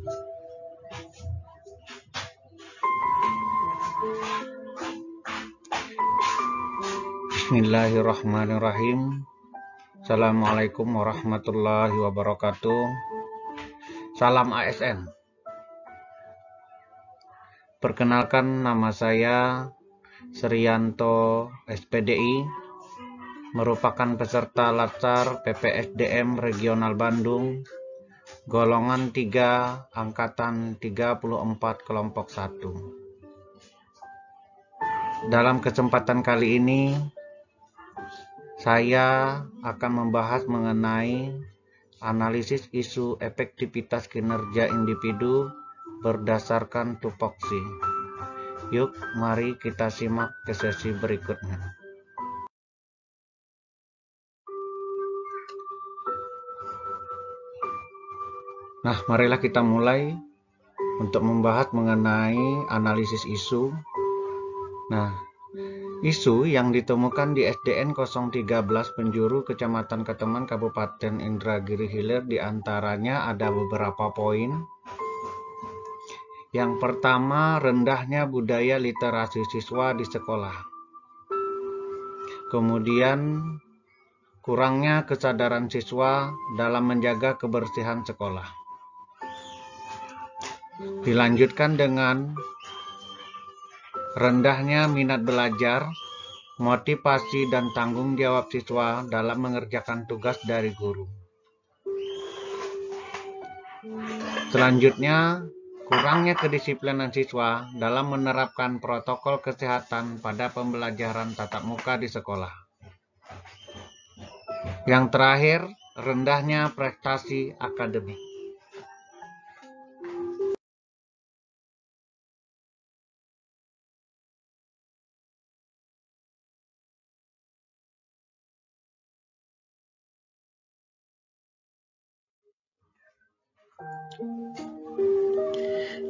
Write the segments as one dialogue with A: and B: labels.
A: Bismillahirrahmanirrahim. Assalamualaikum warahmatullahi wabarakatuh. Salam ASN. Perkenalkan, nama saya Sriyanto SPDI, merupakan peserta Latsar PPSDM Regional Bandung, golongan 3, angkatan 34, kelompok 1. Dalam kesempatan kali ini, saya akan membahas mengenai analisis isu efektivitas kinerja individu berdasarkan tupoksi. Yuk, mari kita simak ke sesi berikutnya. Nah, marilah kita mulai untuk membahas mengenai analisis isu. Nah, isu yang ditemukan di SDN 013 penjuru Kecamatan Keteman Kabupaten Indragiri Hilir diantaranya ada beberapa poin. Yang pertama, rendahnya budaya literasi siswa di sekolah. Kemudian, kurangnya kesadaran siswa dalam menjaga kebersihan sekolah. Dilanjutkan dengan rendahnya minat belajar, motivasi dan tanggung jawab siswa dalam mengerjakan tugas dari guru. Selanjutnya, kurangnya kedisiplinan siswa dalam menerapkan protokol kesehatan pada pembelajaran tatap muka di sekolah. Yang terakhir, rendahnya prestasi akademik.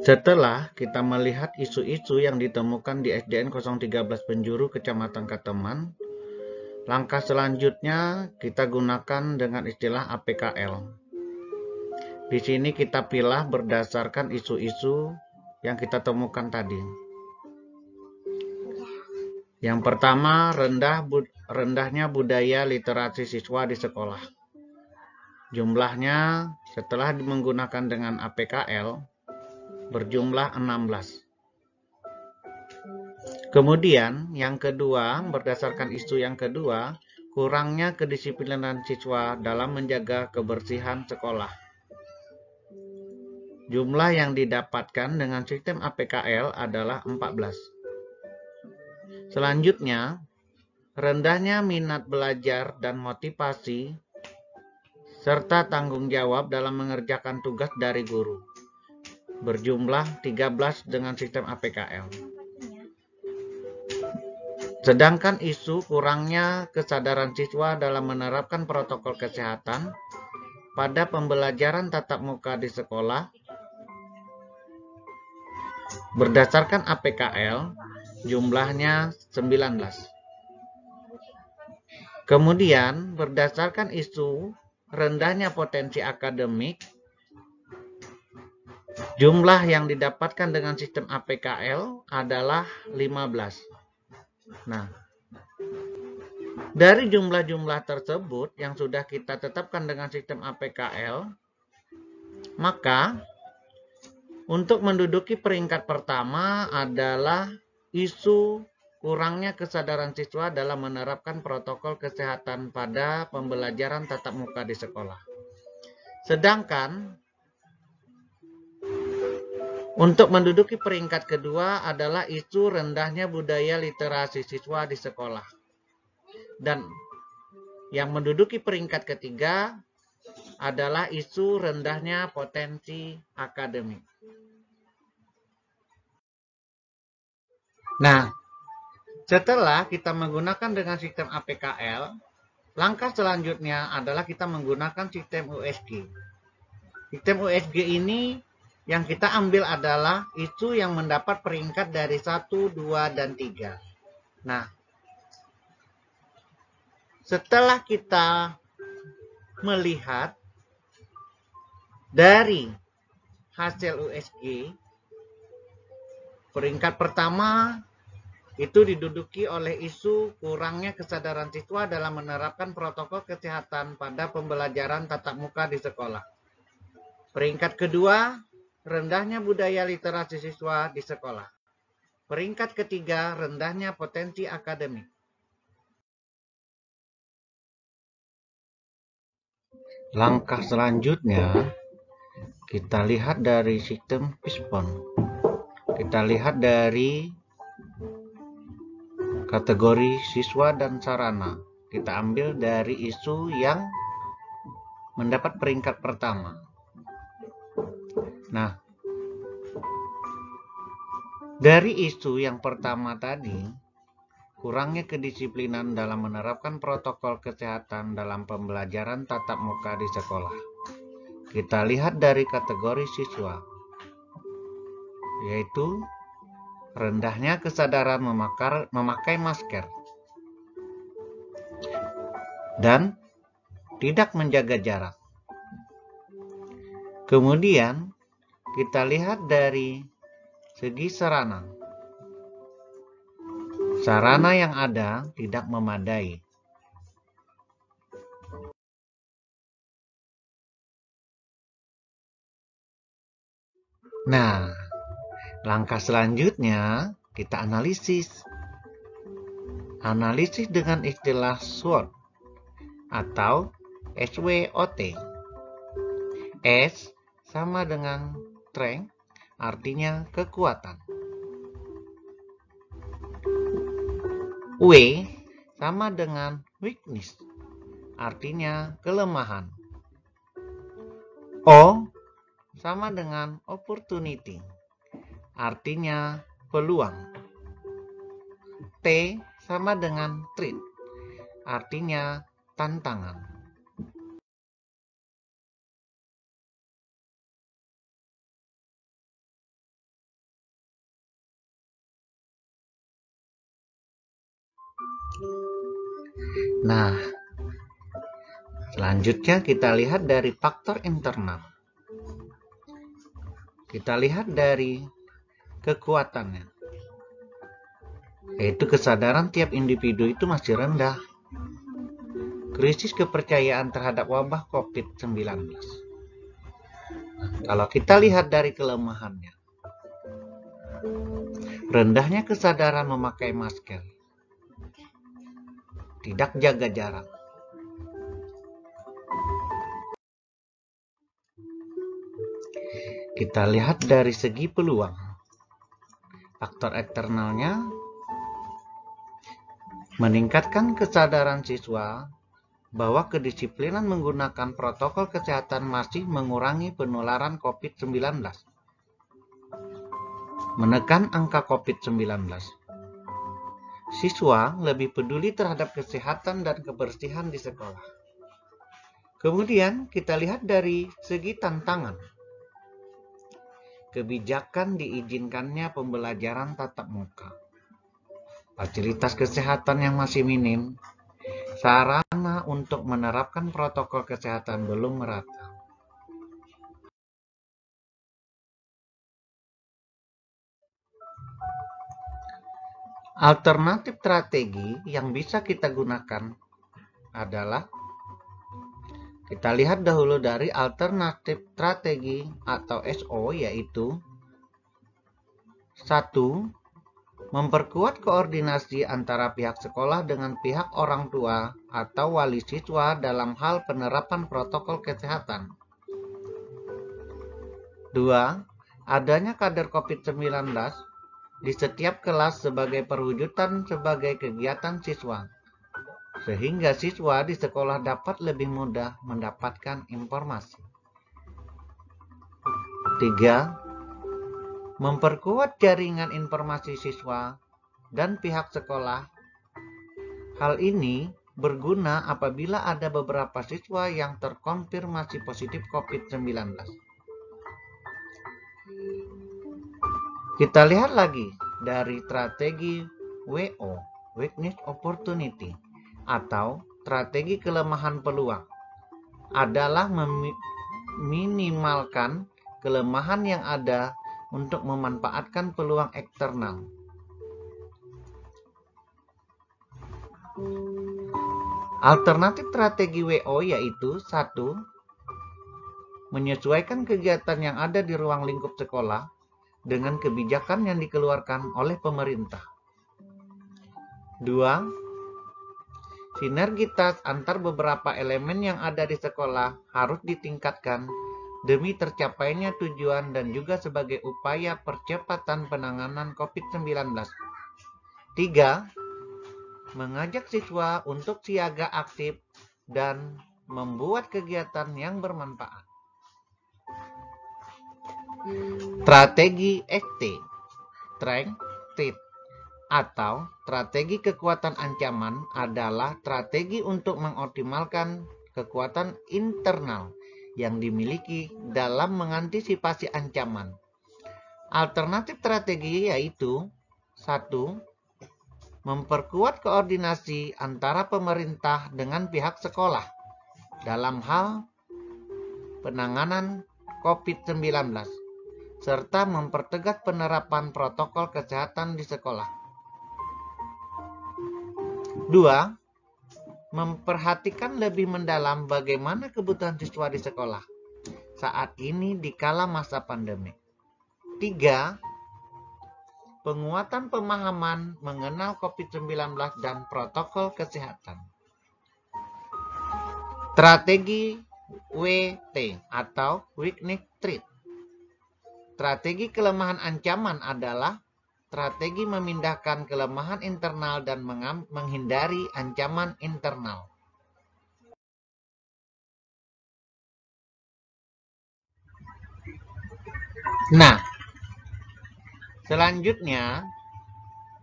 A: Setelah kita melihat isu-isu yang ditemukan di SDN 013 penjuru Kecamatan Keteman, langkah selanjutnya kita gunakan dengan istilah APKL. Di sini kita pilih berdasarkan isu-isu yang kita temukan tadi. Yang pertama, rendahnya budaya literasi siswa di sekolah. Jumlahnya setelah menggunakan dengan APKL berjumlah 16. Kemudian yang kedua, berdasarkan isu yang kedua, kurangnya kedisiplinan siswa dalam menjaga kebersihan sekolah. Jumlah yang didapatkan dengan sistem APKL adalah 14. Selanjutnya, rendahnya minat belajar dan motivasi serta tanggung jawab dalam mengerjakan tugas dari guru. Berjumlah 13 dengan sistem APKL. Sedangkan isu kurangnya kesadaran siswa dalam menerapkan protokol kesehatan pada pembelajaran tatap muka di sekolah, berdasarkan APKL, jumlahnya 19. Kemudian, berdasarkan isu rendahnya potensi akademik, jumlah yang didapatkan dengan sistem APKL adalah 15. Nah, dari jumlah-jumlah tersebut yang sudah kita tetapkan dengan sistem APKL, maka untuk menduduki peringkat pertama adalah isu kurangnya kesadaran siswa dalam menerapkan protokol kesehatan pada pembelajaran tatap muka di sekolah. Sedangkan untuk menduduki peringkat kedua adalah isu rendahnya budaya literasi siswa di sekolah. Dan yang menduduki peringkat ketiga adalah isu rendahnya potensi akademik. Nah, setelah kita menggunakan dengan sistem APKL, langkah selanjutnya adalah kita menggunakan sistem USG. Sistem USG ini yang kita ambil adalah isu yang mendapat peringkat dari 1, 2, dan 3. Nah, setelah kita melihat dari hasil USG, peringkat pertama itu diduduki oleh isu kurangnya kesadaran siswa dalam menerapkan protokol kesehatan pada pembelajaran tatap muka di sekolah. Peringkat kedua, rendahnya budaya literasi siswa di sekolah. Peringkat ketiga, rendahnya potensi akademik. Langkah selanjutnya, kita lihat dari sistem Fishbone. Kita lihat dari kategori siswa dan sarana. Kita ambil dari isu yang mendapat peringkat pertama. Nah, dari isu yang pertama tadi, kurangnya kedisiplinan dalam menerapkan protokol kesehatan dalam pembelajaran tatap muka di sekolah. Kita lihat dari kategori siswa, yaitu rendahnya kesadaran memakai masker dan tidak menjaga jarak. Kemudian kita lihat dari segi sarana. Sarana yang ada tidak memadai. Nah, langkah selanjutnya kita analisis. Analisis dengan istilah SWOT atau SWOT. S sama dengan strength, artinya kekuatan. W sama dengan weakness, artinya kelemahan. O sama dengan opportunity, artinya peluang. T sama dengan threat, artinya tantangan. Nah, selanjutnya kita lihat dari faktor internal. Kita lihat dari kekuatannya, yaitu kesadaran tiap individu itu masih rendah. Krisis kepercayaan terhadap wabah COVID-19. Kalau kita lihat dari kelemahannya, rendahnya kesadaran memakai masker, tidak jaga jarak. Kita lihat dari segi peluang. Faktor eksternalnya meningkatkan kesadaran siswa bahwa kedisiplinan menggunakan protokol kesehatan masih mengurangi penularan COVID-19. Menekan angka COVID-19. Siswa lebih peduli terhadap kesehatan dan kebersihan di sekolah. Kemudian kita lihat dari segi tantangan. Kebijakan diizinkannya pembelajaran tatap muka. Fasilitas kesehatan yang masih minim. Sarana untuk menerapkan protokol kesehatan belum merata. Alternatif strategi yang bisa kita gunakan adalah, kita lihat dahulu dari alternatif strategi atau SO, yaitu 1. Memperkuat koordinasi antara pihak sekolah dengan pihak orang tua atau wali siswa dalam hal penerapan protokol kesehatan. 2. Adanya kader COVID-19 di setiap kelas sebagai perwujudan sebagai kegiatan siswa, sehingga siswa di sekolah dapat lebih mudah mendapatkan informasi. 3. Memperkuat jaringan informasi siswa dan pihak sekolah. Hal ini berguna apabila ada beberapa siswa yang terkonfirmasi positif COVID-19. Kita lihat lagi dari strategi WO, Weakness Opportunity, atau strategi kelemahan peluang, adalah meminimalkan kelemahan yang ada untuk memanfaatkan peluang eksternal. Alternatif strategi WO yaitu 1. Menyesuaikan kegiatan yang ada di ruang lingkup sekolah dengan kebijakan yang dikeluarkan oleh pemerintah. 2. Sinergitas antar beberapa elemen yang ada di sekolah harus ditingkatkan demi tercapainya tujuan dan juga sebagai upaya percepatan penanganan COVID-19. 3. Mengajak siswa untuk siaga aktif dan membuat kegiatan yang bermanfaat. Strategi ST, Strength, Threat, atau strategi kekuatan ancaman adalah strategi untuk mengoptimalkan kekuatan internal yang dimiliki dalam mengantisipasi ancaman. Alternatif strategi yaitu 1. Memperkuat koordinasi antara pemerintah dengan pihak sekolah dalam hal penanganan COVID-19 serta mempertegas penerapan protokol kesehatan di sekolah. 2. Memperhatikan lebih mendalam bagaimana kebutuhan siswa di sekolah saat ini di kala masa pandemi. 3. Penguatan pemahaman mengenal COVID-19 dan protokol kesehatan. Strategi WT atau Weakness Threat. Strategi kelemahan ancaman adalah strategi memindahkan kelemahan internal dan menghindari ancaman internal. Nah, selanjutnya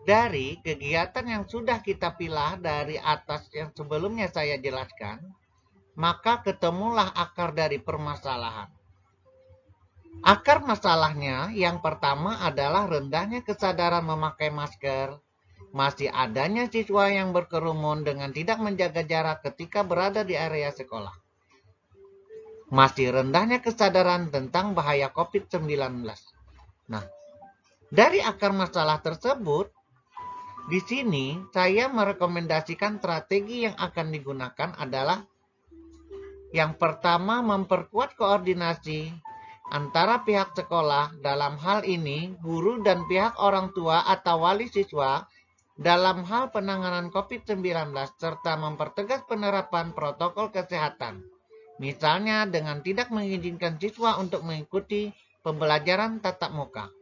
A: dari kegiatan yang sudah kita pilah dari atas yang sebelumnya saya jelaskan, maka ketemulah akar dari permasalahan. Akar masalahnya yang pertama adalah rendahnya kesadaran memakai masker, masih adanya siswa yang berkerumun dengan tidak menjaga jarak ketika berada di area sekolah, masih rendahnya kesadaran tentang bahaya COVID-19. Nah, dari akar masalah tersebut, di sini saya merekomendasikan strategi yang akan digunakan adalah yang pertama, memperkuat koordinasi antara pihak sekolah, dalam hal ini guru dan pihak orang tua atau wali siswa dalam hal penanganan COVID-19 serta mempertegas penerapan protokol kesehatan. Misalnya dengan tidak mengizinkan siswa untuk mengikuti pembelajaran tatap muka.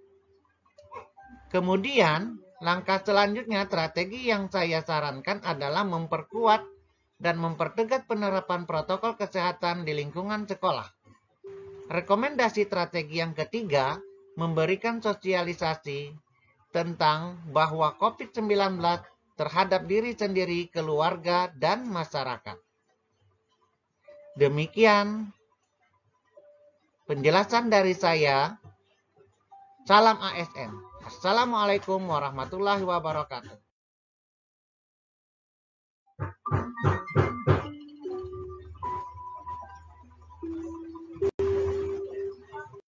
A: Kemudian, langkah selanjutnya strategi yang saya sarankan adalah memperkuat dan mempertegas penerapan protokol kesehatan di lingkungan sekolah. Rekomendasi strategi yang ketiga, memberikan sosialisasi tentang bahwa COVID-19 terhadap diri sendiri, keluarga, dan masyarakat. Demikian penjelasan dari saya. Salam ASN. Assalamualaikum warahmatullahi wabarakatuh.